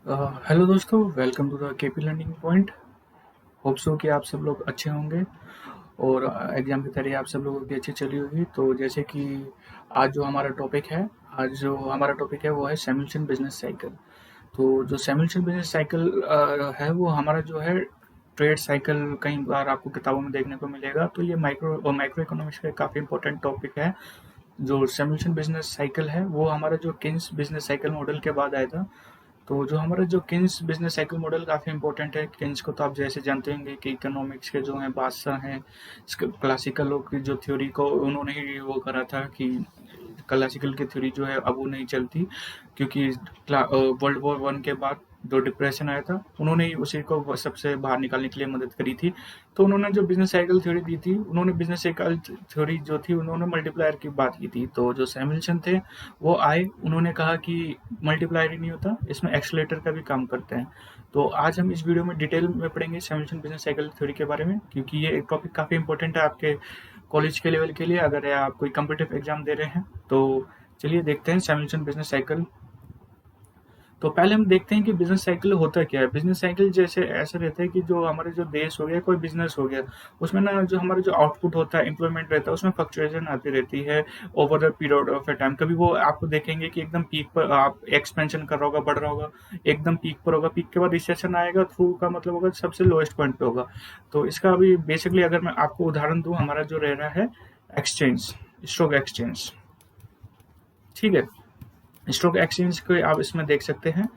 Hello दोस्तों, welcome to the KP learning point. Hope so कि आप सब लोग अच्छे होंगे और एग्ज़ाम की तैयारी आप सब लोगों की अच्छी चली होगी। तो जैसे कि आज जो हमारा टॉपिक है वो है सैमुअल्सन बिजनेस साइकिल। तो जो सैमुअल्सन बिजनेस साइकिल है वो हमारा जो है ट्रेड साइकिल कई बार आपको किताबों में देखने को मिलेगा। तो ये माइक्रो माइक्रो इकोनॉमिक्स का काफ़ी इंपॉर्टेंट टॉपिक है। जो सैमुअल्सन बिजनेस साइकिल है वो हमारा जो केन्स बिजनेस साइकिल मॉडल के बाद आया था। तो जो हमारा जो केन्स बिजनेस साइकिल मॉडल काफ़ी इंपॉर्टेंट है। केन्स को तो आप जैसे जानते होंगे कि इकोनॉमिक्स के जो हैं बादशाह हैं। क्लासिकल लोग की जो थ्योरी को उन्होंने ही वो करा था कि क्लासिकल की थ्योरी जो है अब वो नहीं चलती, क्योंकि वर्ल्ड वॉर वन के बाद जो डिप्रेशन आया था उन्होंने ही उसी को सबसे बाहर निकालने के लिए मदद करी थी। तो उन्होंने जो बिजनेस साइकिल थ्योरी दी थी, उन्होंने बिजनेस साइकिल थ्योरी जो थी उन्होंने मल्टीप्लायर की बात की थी। तो जो सैमुअल्सन थे वो आए, उन्होंने कहा कि मल्टीप्लायर ही नहीं होता, इसमें एक्सेलेरेटर का भी काम करते हैं। तो आज हम इस वीडियो में डिटेल में पढ़ेंगे सैमुअल्सन बिजनेस साइकिल थ्योरी के बारे में, क्योंकि ये एक टॉपिक काफ़ी इंपॉर्टेंट है आपके कॉलेज के लेवल के लिए, अगर आप कोई कम्पिटिटिव एग्जाम दे रहे हैं तो। चलिए देखते हैं सैमुअल्सन बिजनेस साइकिल। तो पहले हम देखते हैं कि बिजनेस साइकिल होता क्या है। बिजनेस साइकिल जैसे ऐसा रहता है कि जो हमारे जो देश हो गया, कोई बिजनेस हो गया, उसमें ना जो हमारा जो आउटपुट होता है, एम्प्लॉयमेंट रहता है, उसमें फ्लक्चुएशन आती रहती है over the period of a time. कभी वो आपको देखेंगे कि एकदम पीक पर आप एक्सपेंशन कर रहा होगा, बढ़ रहा होगा, एकदम पीक पर होगा, पीक के बाद रिसेशन आएगा, थ्रू का मतलब होगा सबसे लोएस्ट पॉइंट पे होगा। तो इसका अभी बेसिकली अगर मैं आपको उदाहरण दूं, हमारा जो रह रहा है एक्सचेंज, स्टॉक एक्सचेंज, ठीक है। स्टॉक एक्सचेंज को आप इसमें देख सकते हैं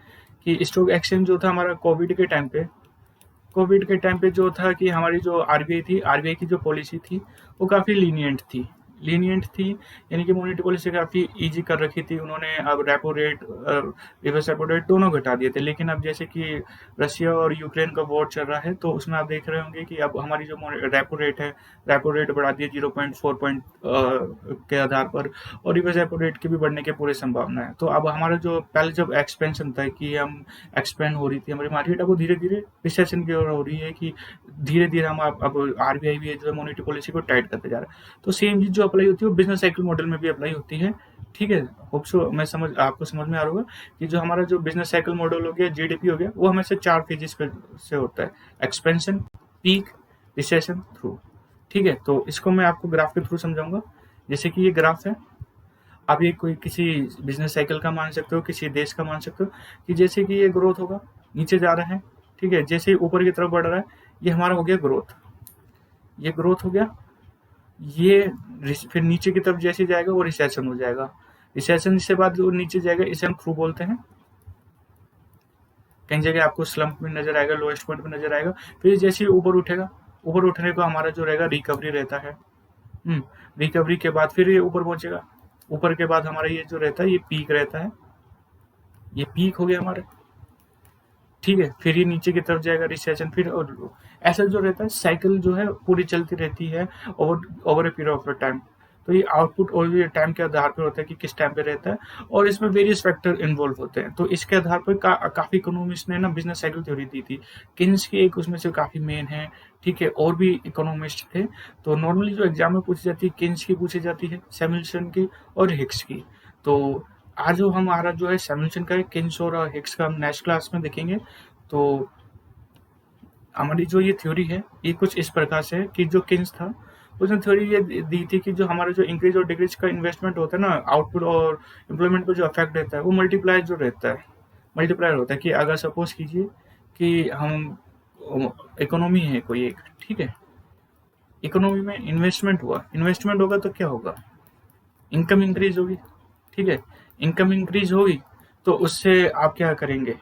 कि स्टॉक एक्सचेंज जो था हमारा कोविड के टाइम पे जो था कि हमारी जो आरबीआई थी, आरबीआई की जो पॉलिसी थी वो काफ़ी लीनियंट थी, यानी कि मॉनेटरी पॉलिसी काफ़ी इजी कर रखी थी उन्होंने। अब repo rate, reverse repo rate दोनों घटा दिए थे। लेकिन अब जैसे कि रशिया और यूक्रेन का वॉर चल रहा है, तो उसमें आप देख रहे होंगे कि अब हमारी जो रेपो रेट बढ़ा दिया 0.4 पॉइंट के आधार पर, और रिवर्स रेपो रेट की भी बढ़ने की पूरी संभावना है। तो अब हमारा जो पहले जब एक्सपेंशन था कि हम एक्सपेंड हो रही थी हमारी मार्केट, अब वो धीरे धीरे रिसेशन की ओर हो रही है कि धीरे धीरे हम अब आरबीआई भी जो है मॉनेटरी पॉलिसी को टाइट करते जा रहा है। तो सेम चीज जो अप्लाई होती है वो बिजनेस साइकिल मॉडल में भी अप्लाई होती है। ठीक है। होप सो मैं समझ आपको समझ में आ रहा होगा कि जो हमारा जो बिजनेस साइकिल मॉडल हो गया, जीडीपी हो गया, वो हमेशा 4 फेजेस से होता है: एक्सपेंशन, पीक, रिसेशन, थ्रू। ठीक है। तो इसको मैं आपको ग्राफ के थ्रू समझाऊंगा। जैसे कि ये ग्राफ है, आप ये कोई किसी बिजनेस साइकिल का मान सकते हो, किसी देश का मान सकते हो, कि जैसे कि ये ग्रोथ होगा, नीचे जा रहा है, ठीक है, जैसे ही ऊपर की तरफ बढ़ रहा है, ये हमारा हो गया ग्रोथ, ये ग्रोथ हो गया। ये फिर नीचे की तरफ जैसे जाएगा वो रिसेशन हो जाएगा। रिसेशन से बाद वो नीचे जाएगा, इसे हम थ्रू बोलते हैं। कई जगह आपको स्लम्प में नजर आएगा, लोएस्ट पॉइंट में नजर आएगा। फिर जैसे ही ऊपर उठेगा, ऊपर उठने को हमारा जो रहेगा रिकवरी रहता है। रिकवरी के बाद फिर ये ऊपर पहुंचेगा, ऊपर के बाद हमारा ये जो रहता है ये पीक रहता है, ये पीक हो गया हमारा। ठीक है। फिर ये नीचे की तरफ जाएगा, रिसेशन, फिर और ऐसा जो रहता है साइकिल जो है पूरी चलती रहती है over over a period of time. तो ये आउटपुट और ये टाइम के आधार पर होता है कि किस टाइम पे रहता है, और इसमें वेरियस फैक्टर इन्वॉल्व होते हैं। तो इसके आधार पर काफी इकोनॉमिस्ट ने ना बिजनेस साइकिल थ्योरी दी थी। किन्स की एक उसमें से काफी मेन है। ठीक है। और भी इकोनॉमिस्ट थे। तो नॉर्मली जो एग्जाम में पूछी जाती है, किन्स की पूछी जाती है, सैमुअल्सन की और हिक्स की। तो आज जो हमारा जो है सैमुअल्सन का है, किन्स और हिक्स का हम नेक्स्ट क्लास में देखेंगे। तो हमारी जो ये थ्योरी है ये कुछ इस प्रकार से है कि जो किन्स था उसने थ्योरी ये दी थी कि जो हमारा जो इंक्रीज और डिक्रीज का इन्वेस्टमेंट होता है ना, आउटपुट और एम्प्लॉयमेंट पर जो अफेक्ट रहता है, वो मल्टीप्लायर जो रहता है, मल्टीप्लायर होता है। कि अगर सपोज कीजिए कि हम इकोनॉमी है कोई एक, ठीक है, इकोनॉमी में इन्वेस्टमेंट हुआ, इन्वेस्टमेंट होगा तो क्या होगा, इनकम इंक्रीज होगी। ठीक है। इनकम इंक्रीज होगी तो उससे आप क्या करेंगे,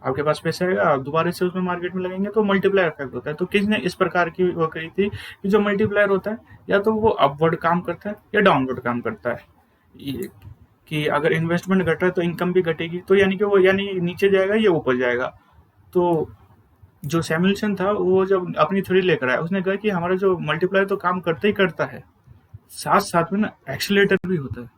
आपके पास पैसा आएगा, आप दोबारा से उसमें मार्केट में लगेंगे, तो मल्टीप्लायर इफेक्ट होता है। तो किसने इस प्रकार की वो करी थी कि जो मल्टीप्लायर होता है या तो वो अपवर्ड काम करता है या डाउनवर्ड काम करता है। ये कि अगर इन्वेस्टमेंट घट रहा है तो इनकम भी घटेगी, तो यानी कि वो यानी नीचे जाएगा या ऊपर जाएगा। तो जो सैमुअल्सन था वो जब अपनी थ्योरी लेकर आया, उसने कहा कि हमारा जो मल्टीप्लायर तो काम करता ही करता है, साथ साथ में ना एक्सीलेटर भी होता है।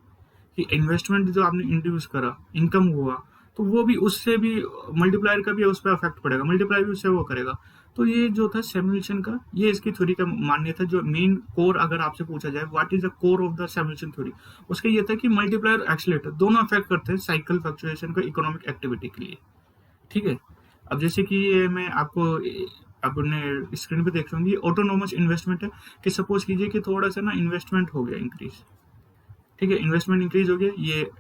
कि इन्वेस्टमेंट जो आपने इंट्रोड्यूस करा, इनकम हुआ, तो वो भी उससे भी मल्टीप्लायर का भी उस पर अफेक्ट पड़ेगा, मल्टीप्लायर भी उससे वो करेगा। तो ये जो था सैमुअल्सन का, ये इसकी थ्योरी का मान्य था। जो मेन कोर अगर आपसे पूछा जाए what is the core of the Samuelson theory, उसका ये था कि मल्टीप्लायर एक्सीलेटर दोनों अफेक्ट करते हैं साइकिल फ्लक्चुएशन को इकोनॉमिक एक्टिविटी के लिए। ठीक है। अब जैसे कि ये मैं आपको अपने स्क्रीन पे देख रहे होंगे, ऑटोनोमस इन्वेस्टमेंट है कि सपोज कीजिए कि थोड़ा सा ना इन्वेस्टमेंट हो गया इंक्रीज। ठीक है, इन्वेस्टमेंट इंक्रीज हो गया, ये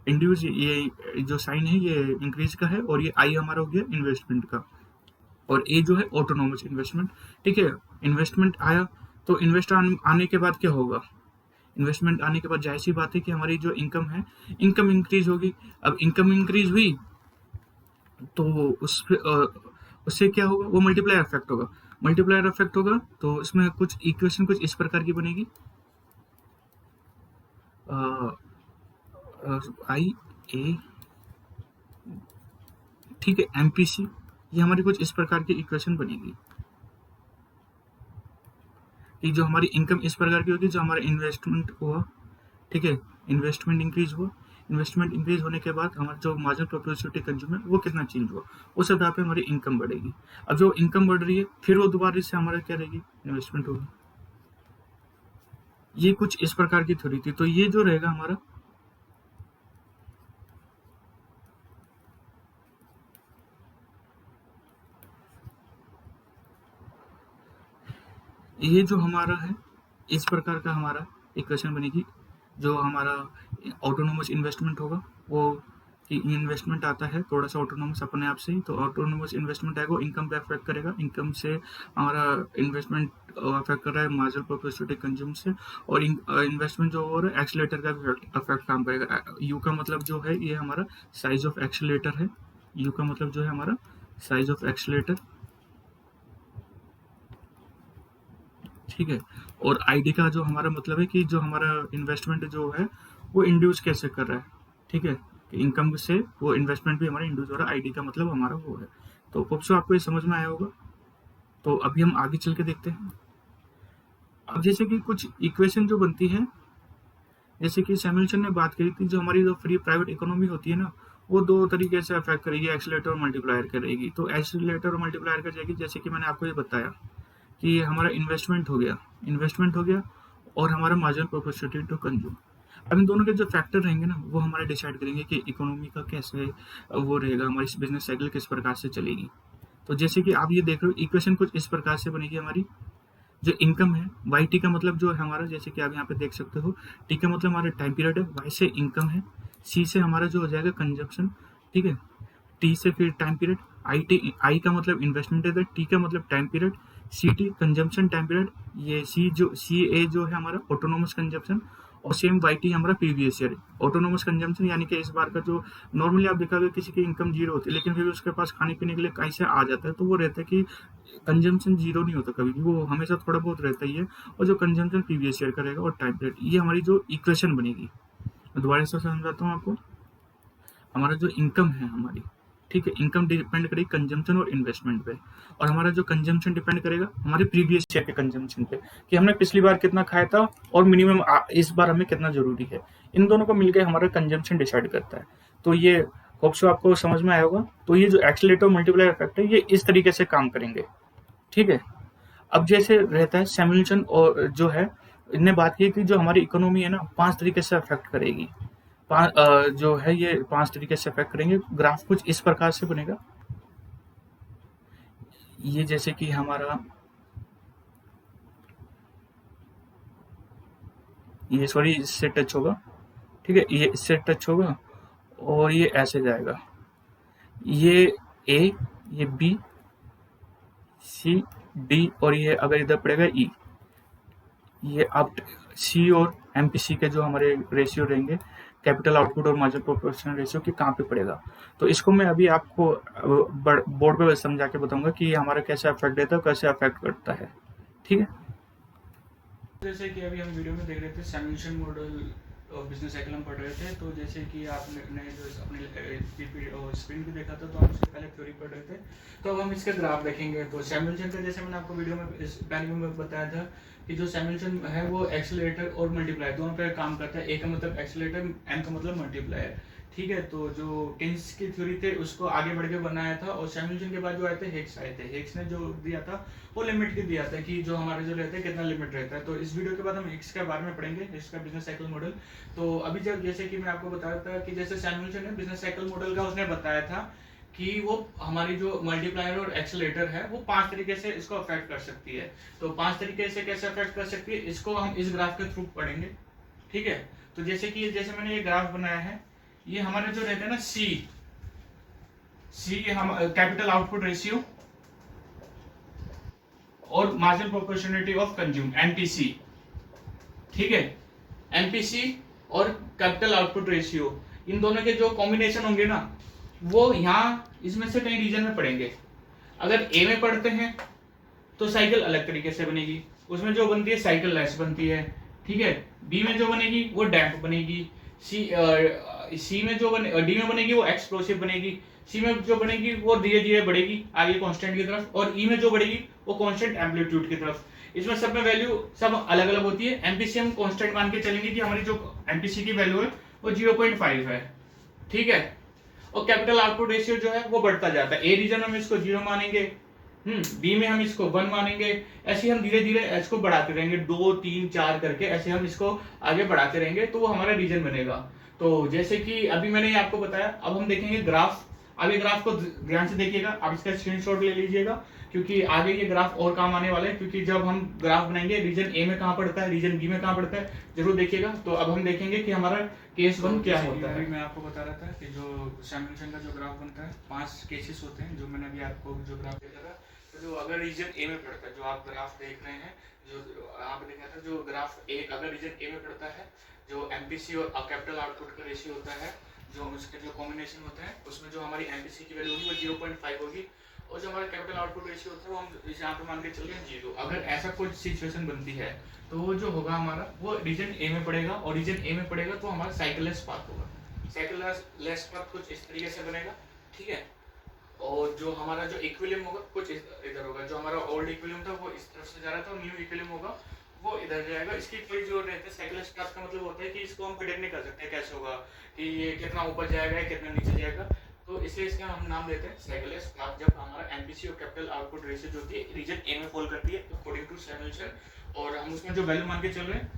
इंड्यूस, ये जो साइन है ये इंक्रीज का है, और ये आई हमारा हो गया इन्वेस्टमेंट का, और ए जो है ऑटोनोमस इन्वेस्टमेंट। ठीक है, इन्वेस्टमेंट आया, तो इन्वेस्ट आने के बाद क्या होगा, इन्वेस्टमेंट आने के बाद जाहिर सी बात है कि हमारी जो इनकम है, इनकम इंक्रीज होगी। अब इनकम इंक्रीज हुई तो उससे क्या होगा, वो मल्टीप्लायर इफेक्ट होगा। मल्टीप्लायर इफेक्ट होगा तो इसमें कुछ इक्वेशन कुछ इस प्रकार की बनेगी, आई ए, ठीक है, एमपीसी, ये हमारी कुछ इस प्रकार की इक्वेशन बनेगी कि जो हमारी इनकम इस प्रकार की होगी, जो हमारा इन्वेस्टमेंट हुआ, ठीक है, इन्वेस्टमेंट इंक्रीज हुआ, इन्वेस्टमेंट इंक्रीज होने के बाद हमारा जो मार्जिनल प्रोपोर्शनल कंज्यूमर वो कितना चेंज हुआ, उस आधार पे हमारी इनकम बढ़ेगी। अब जो इनकम बढ़ रही है फिर वो दोबारा इससे हमारा क्या रहेगी, इन्वेस्टमेंट होगी। ये कुछ इस प्रकार की थ्योरी थी। तो ये जो रहेगा हमारा, ये जो हमारा है इस प्रकार का हमारा इक्वेशन बनेगी। जो हमारा ऑटोनोमस इन्वेस्टमेंट होगा, वो इन्वेस्टमेंट आता है थोड़ा सा ऑटोनोमस अपने आप से ही, तो ऑटोनोमस इन्वेस्टमेंट आएगा, इनकम पे अफेक्ट करेगा, इनकम से हमारा इन्वेस्टमेंट अफेक्ट कर रहा है मार्जिनल प्रोपोर्शनल कंज्यूम से, और इन्वेस्टमेंट जो हो रहा है एक्सीलेटर का भी अफेक्ट काम करेगा। यू का मतलब जो है ये हमारा साइज ऑफ एक्सीलेटर है, यू का मतलब जो है हमारा साइज ऑफ एक्सीलेटर, ठीक है। और आईडी का जो हमारा मतलब है कि जो हमारा इन्वेस्टमेंट जो है वो इंड्यूस कैसे कर रहा है, ठीक है, कि इनकम से वो इन्वेस्टमेंट भी हमारा इंड्यूस हो रहा है, आईडी का मतलब हमारा वो है। तो होप्स आपको ये समझ में आया होगा। तो अभी हम आगे चल के देखते हैं। अब जैसे कि कुछ इक्वेशन जो बनती है, जैसे कि सैमुअलसन ने बात करी थी, जो हमारी जो फ्री प्राइवेट इकोनॉमी होती है ना, वो दो तरीके से अफेक्ट करेगी, एक्सीलेटर और मल्टीप्लायर करेगी। तो एक्सीलेटर और मल्टीप्लायर कर जाएगी, जैसे कि मैंने आपको ये बताया कि हमारा इन्वेस्टमेंट हो गया और हमारा मार्जिनल प्रोपोर्शनलिटी टू कंज्यूम। अब इन दोनों के जो फैक्टर रहेंगे ना, वो हमारे डिसाइड करेंगे कि इकोनॉमी का कैसे वो रहेगा, हमारी बिजनेस साइकिल किस प्रकार से चलेगी। तो जैसे कि आप ये देख रहे हो, इक्वेशन कुछ इस प्रकार से बनेगी हमारी। जो इनकम है, वाई टी का मतलब जो है हमारा, जैसे कि आप यहाँ पे देख सकते हो, टी का मतलब हमारा टाइम पीरियड है, वाई से इनकम है, सी से हमारा जो हो जाएगा कंजप्शन, ठीक है, टी से फिर टाइम पीरियड, आई का मतलब इन्वेस्टमेंट है, टी का मतलब time period, C T consumption time period, ये सी ए जो है हमारा ऑटोनोमस कंजम्पशन, और सेम वाई टी हमारा प्रीवियस ईयर ऑटोनोमस कंजम्पशन, यानी कि इस बार का जो नॉर्मली आप देखा किसी की इनकम जीरो होती है लेकिन फिर उसके पास खाने पीने के लिए कहीं से आ जाता है, तो वो रहता है कि कंजम्पशन जीरो नहीं होता कभी भी, वो हमेशा थोड़ा बहुत रहता ही है। और जो कंजम्पशन प्रीवियस ईयर का रहेगा और टाइम पीरियड, ये हमारी जो इक्वेशन बनेगी। दोबारा से समझाता हूँ आपको। हमारा जो इनकम है हमारी, ठीक है, इनकम डिपेंड करेगी कंजम्पशन और इन्वेस्टमेंट पे, और हमारा जो कंजम्पशन डिपेंड करेगा हमारे प्रीवियस ईयर के कंजम्पशन पे, कि हमने पिछली बार कितना खाया था और मिनिमम इस बार हमें कितना जरूरी है। इन दोनों को मिलकर हमारा कंजम्पशन डिसाइड करता है। तो ये होप सो आपको समझ में आया होगा। तो ये जो एक्सीलरेटर मल्टीप्लायर इफेक्ट है, ये इस तरीके से काम करेंगे, ठीक है। अब जैसे रहता है सैमुअलसन और जो है, इनने बात की कि जो हमारी इकोनॉमी है ना, 5 तरीके से अफेक्ट करेगी। जो है ये 5 तरीके से अफेक्ट करेंगे। ग्राफ कुछ इस प्रकार से बनेगा, ये जैसे कि हमारा ये सॉरी इससे टच होगा, ठीक है, ये इससे टच होगा और ये ऐसे जाएगा, ये ए, ये बी, सी, डी, और ये अगर इधर पड़ेगा ई। ये अब सी और एमपीसी के जो हमारे रेशियो रहेंगे, कैपिटल आउटपुट और मार्जिनल प्रोपोर्शनल रेशियो, कि कहाँ पे पड़ेगा। तो इसको मैं अभी आपको बोर्ड पे समझा के बताऊंगा कि हमारा कैसे अफेक्ट देता है, कैसे अफेक्ट करता है, ठीक है। जैसे कि अभी हम वीडियो में देख रहे थे सैमुअलसन मॉडल और बिजनेस साइकिल हम पढ़ रहे थे। तो जैसे कि आपने जो अपने स्क्रीन पे देखा था, तो हम उससे पहले थ्योरी पढ़ रहे थे। तो अब हम इसके ग्राफ देखेंगे। तो सैमुअलसन का जैसे मैंने आपको वीडियो में पहले में बताया था कि जो सैमुअलसन है वो एक्सीलरेटर और मल्टीप्लायर दोनों पे काम करता है। ए का मतलब एक्सीलरेटर, एम का मतलब मल्टीप्लायर, ठीक है। तो जो केन्स की थ्योरी थे उसको आगे बढ़ के बनाया था, और सैमुअलसन के बाद जो आए थे हिग्स आए थे। हिग्स ने जो दिया था वो लिमिट के दिया था कि जो हमारे जो रहते हैं कितना लिमिट रहता है। तो इस वीडियो के बाद हम हिग्स के बारे में पढ़ेंगे, हिग्स का बिजनेस साइकिल मॉडल। तो अभी जब जैसे कि मैं आपको बताया था कि जैसे सैमुअलसन ने बिजनेस साइकिल मॉडल का उसने बताया था कि वो हमारी जो मल्टीप्लायर और एक्सेलरेटर है वो 5 तरीके से इसको अफेक्ट कर सकती है। तो 5 तरीके से कैसे अफेक्ट कर सकती है, इसको हम इस ग्राफ के थ्रू पढ़ेंगे। ठीक है, तो जैसे मैंने ये ग्राफ बनाया है, ये हमारे जो रहते हैं ना सी हम कैपिटल आउटपुट रेशियो और marginal proportionality of consume, MPC. ठीक है, एमपीसी और कैपिटल आउटपुट रेशियो, इन दोनों के जो कॉम्बिनेशन होंगे ना, वो यहाँ इसमें से कई रीजन में पड़ेंगे। अगर ए में पढ़ते हैं तो साइकिल अलग तरीके से बनेगी, उसमें जो बनती है साइकिल लेस बनती है। ठीक है, बी में जो बनेगी वो डैम्प बनेगी, सी में जो डी में बनेगी वो एक्सप्लोसिव बनेगी, सी में जो बनेगी वो धीरे धीरे बढ़ेगी आगे कांस्टेंट की तरफ, और ई में जो बढ़ेगी वो कांस्टेंट एम्पलीट्यूड की तरफ। इसमें सब में वैल्यू सब अलग अलग होती है। एमपीसी हम कांस्टेंट मान के चलेंगे कि हमारी जो एमपीसी की वैल्यू है वो 0.5 है। ठीक है, और कैपिटल आउटपुट रेशियो जो है वो बढ़ता जाता है। ए रीजन में हम इसको 0 मानेंगे, बी में हम इसको 1 मानेंगे, ऐसे हम धीरे धीरे इसको बढ़ाते रहेंगे, 2 3 4 करके ऐसे हम इसको आगे बढ़ाते रहेंगे, तो वो हमारा रीजन बनेगा। तो जैसे कि अभी मैंने ये आपको बताया, अब हम देखेंगे ग्राफ। अब ये ग्राफ को ध्यान से देखिएगा, आप इसका स्क्रीनशॉट ले लीजिएगा, क्योंकि आगे ये ग्राफ और काम आने वाले हैं। क्योंकि जब हम ग्राफ बनाएंगे रीजन ए में कहाँ पड़ता है, रीजन बी में कहाँ पड़ता है, जरूर देखिएगा। तो अब हम देखेंगे कि हमारा केस 1 क्या होता है। मैं आपको बता रहा था कि जो सैमुएल्सन का जो ग्राफ बनता है, 5 केसेस होते हैं, जो मैंने अभी आपको जो ग्राफ देखा था। तो जो अगर रीजन ए में पड़ता है, जो आप ग्राफ देख रहे हैं, जो आप देखा था, जो ग्राफ ए अगर रीजन ए में पड़ता है, जो एमपीसी और कैपिटल आउटपुट का रेशियो होता है, जो उसके जो कॉम्बिनेशन होते हैं, उसमें जो हमारी एमपीसी की वैल्यू होगी वो 0.5 होगी, और जो हमारा कैपिटल आउटपुट रेशियो होता है वो हम यहाँ पे मान के चल रहे हैं 0। अगर ऐसा कुछ सिचुएशन बनती है तो वो जो होगा हमारा वो रीजन ए में पड़ेगा, और रीजन ए में पड़ेगा तो हमारा साइकिललेस पाथ होगा। साइकिललेस पाथ कुछ इस तरीके से बनेगा। ठीक है, और जो हमारा जो इक्विलिब्रियम होगा कुछ इधर होगा। जो हमारा ओल्ड इक्विलिब्रियम था वो इस तरफ से जा रहा था, और न्यू इक्विलिब्रियम होगा वो इधर जाएगा। इसकी कोई जो रहता है साइकिललेस पाथ का मतलब होता है कि इसको हम प्रेडिक्ट नहीं कर सकते कैसे होगा, कि ये कितना ऊपर जाएगा या कितना नीचे जाएगा। तो इसलिए इसका हम नाम देते हैं साइकिललेस पाथ। जब हमारा एमपीसी और कैपिटल आउटपुट रेशियो जो होती है रीजन ए में फॉल करती है अकॉर्डिंग टू सैमुएल्सन, और हम उसमें जो वैल्यू मान के चल रहे हैं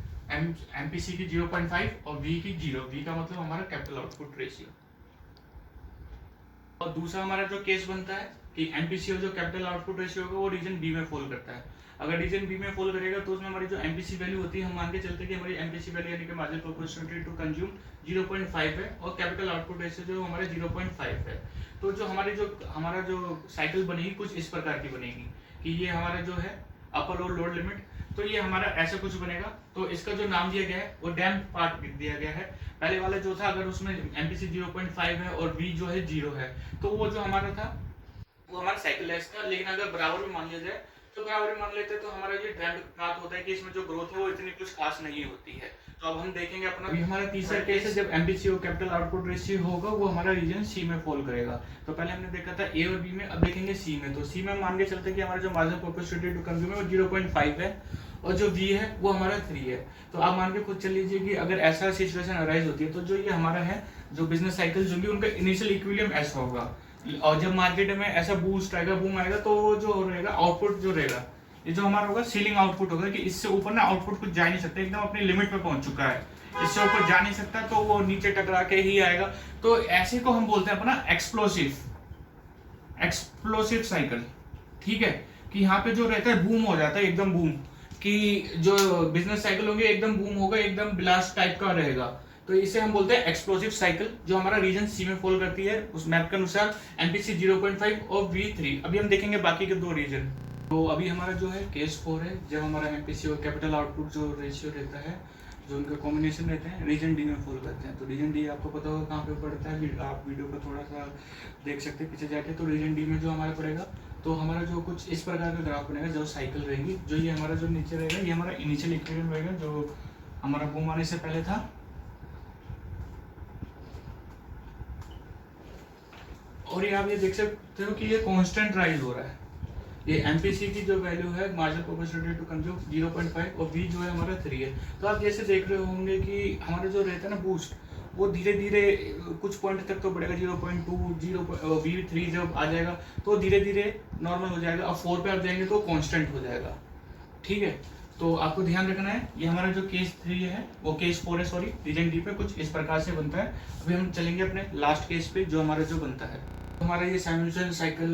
एमपीसी की 0.5 और वी की 0। वी का मतलब हमारा कैपिटल आउटपुट रेशियो। और दूसरा हमारा जो केस बनता है कि एमपीसी और जो कैपिटल आउटपुट रेशियो होगा वो रीजन बी में फॉल करता है। अगर रीजन बी में फॉल करेगा तो उसमें हमारी जो एमपीसी वैल्यू होती है, हम मान के चलते हैं कि हमारी एमपीसी वैल्यू यानी कि मार्जिनल प्रोपोर्शनलिटी टू कंज्यूम 0.5 है, और कैपिटल आउटपुट रेशियो जो हमारे 0.5 है। तो जो हमारा जो साइकिल बनेगी कुछ इस प्रकार की बनेगी कि ये हमारा जो है अपर और लोअर लिमिट, तो ये हमारा ऐसा कुछ बनेगा। तो इसका जो नाम दिया गया है वो डैम्प पार्ट दिया गया है। पहले वाला जो था, अगर उसमें एमपीसी 0.5 है और वी जो है 0 है, तो वो जो हमारा था वो हमारा साइकिललेस था। लेकिन अगर बराबर में मान लिया जाए तो बराबर मान लेते हैं, तो हमारा ये डैम्प पाथ होता है कि इसमें जो ग्रोथ है वो इतनी कुछ खास नहीं होती है। तो अब हम देखेंगे अपना, अभी हमारा तीसरा केस है जब एमपीसी और कैपिटल आउटपुट रेशियो होगा वो हमारा रीजन सी में फॉल करेगा। तो पहले हमने देखा था ए और बी में, अब देखेंगे सी में। तो सी में मान के चलते हैं कि हमारा जो मार्जिनल प्रोपोर्शनलिटी टू कंज्यूम है वो 0.5 है, और जो वी है वो हमारा 3 है। तो आप मान के खुद चल लीजिए कि अगर ऐसा सिचुएशन अराइज होती है तो जो ये हमारा है जो बिजनेस साइकिल होंगी उनका इनिशियल इक्विलिब्रियम ऐसा होगा, और जब मार्केट में ऐसा बूस्ट आएगा, बूम आएगा, तो वो जो रहेगा आउटपुट जो रहेगा, ये जो हमारा होगा सीलिंग आउटपुट होगा, कि इससे ऊपर ना आउटपुट कुछ जा नहीं सकता, एकदम अपनी लिमिट पे पहुंच चुका है, इससे ऊपर जा नहीं सकता, तो वो नीचे टकरा के ही आएगा। तो ऐसे को हम बोलते हैं अपना एक्सप्लोसिव साइकिल। ठीक है, कि यहाँ पे जो रहता है बूम हो जाता है, एकदम बूम, कि जो बिजनेस साइकिल होंगे एकदम बूम होगा, एकदम ब्लास्ट टाइप का रहेगा। तो इसे हम बोलते हैं एक्सप्लोसिव साइकिल, जो हमारा रीजन सी में फॉल करती है उस मैप के अनुसार, एमपीसी 0.5 और वी 3। अभी हम देखेंगे बाकी के 2 रीजन। तो अभी हमारा जो है केस 4 है, जब हमारा एमपीसी और कैपिटल आउटपुट जो रेशियो रहता है, जो उनके कॉम्बिनेशन रहते हैं, रीजन डी में फॉल करते हैं। तो रीजन डी आपको पता होगा कहाँ पे पड़ता है, आप वीडियो को थोड़ा सा देख सकते हैं पीछे जाके। तो रीजन डी में जो हमारा पड़ेगा, तो हमारा जो कुछ इस प्रकार का ग्राफ बनेगा, जो साइकिल रहेगी, जो ये हमारा जो नीचे रहेगा ये हमारा इनिशियल इक्विलिब्रियम रहेगा, जो हमारा बूम आने से पहले था। और ये आप ये देख सकते हो कि ये कांस्टेंट राइज हो रहा है। ये एमपीसी की जो वैल्यू है मार्जिनल प्रोपोर्शनलिटी टू कंज्यूम 0.5 और वी जो है हमारा 3 है। तो आप जैसे देख रहे होंगे कि हमारा जो रहता है ना बूस्ट, वो धीरे धीरे कुछ पॉइंट तक तो बढ़ेगा, 0.2 वी 3 जब आ जाएगा तो धीरे धीरे नॉर्मल हो जाएगा। अब 4 पे आप जाएंगे तो कांस्टेंट हो जाएगा। ठीक है, तो आपको ध्यान रखना है, ये हमारा जो केस 3 है वो केस 4 है, सॉरी, रीजन डी पे कुछ इस प्रकार से बनता है। अभी हम चलेंगे अपने लास्ट केस पे, जो हमारा जो बनता है हमारा ये सिमुलेशन साइकिल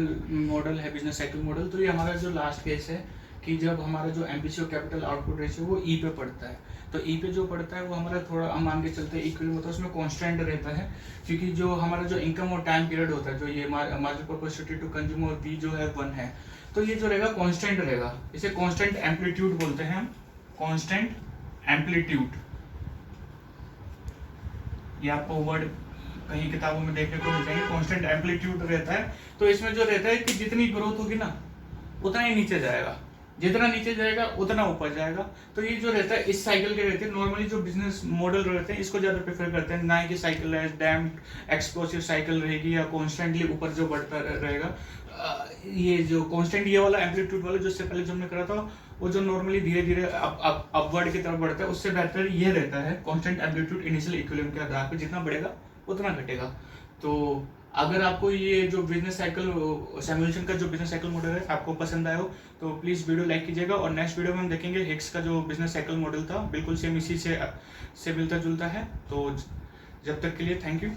मॉडल है, बिजनेस साइकिल मॉडल। तो ये हमारा जो लास्ट केस है कि जब हमारा जो एमपीसी और कैपिटल आउटपुट रेशियो वो ई पे पड़ता है, तो ई पे जो पड़ता है वो हमारा थोड़ा हम मान के चलते हैं इक्वल होता है, उसमें कांस्टेंट रहता है, क्योंकि जो हमारा जो इनकम और टाइम पीरियड होता है, जो ये मार्जिन प्रोपोर्शनलिटी टू कंज्यूमर और बी जो है 1 है, तो ये जो रहेगा कांस्टेंट रहेगा। इसे कांस्टेंट एम्पलीट्यूड बोलते हैं हम, कांस्टेंट एम्पलीट्यूड। ये आपको वर्ड कहीं किताबों में देखने को मिल जाएंगे, कांस्टेंट एम्पलीट्यूड रहता है। तो इसमें जो रहता है कि जितनी ग्रोथ होगी ना उतना ही नीचे जाएगा, जितना नीचे जाएगा उतना ऊपर जाएगा। तो ये जो रहता है इस साइकिल के रहते हैं, नॉर्मली जो बिजनेस मॉडल रहते हैं इसको ज्यादा प्रेफर करते हैं, ना कि साइकिल है डैम्प्ड एक्सप्लोसिव साइकिल रहेगी या कॉन्स्टेंटली ऊपर जो बढ़ता रहेगा। ये जो कांस्टेंट ये वाला एम्पलीट्यूड वाला जो इससे पहले जो हमने करा था, वो जो नॉर्मली धीरे धीरे अपवर्ड की तरफ बढ़ता है, उससे बेहतर ये रहता है कांस्टेंट एम्पलीट्यूड इनिशियल इक्विलिब्रियम के आधार पर, जितना बढ़ेगा उतना घटेगा। तो अगर आपको ये जो बिजनेस साइकिल सिमुलेशन का जो बिजनेस साइकिल मॉडल है आपको पसंद आया हो तो प्लीज वीडियो लाइक कीजिएगा, और नेक्स्ट वीडियो में हम देखेंगे हिक्स का जो बिजनेस साइकिल मॉडल था, बिल्कुल सेम इसी से मिलता जुलता है। तो जब तक के लिए थैंक यू।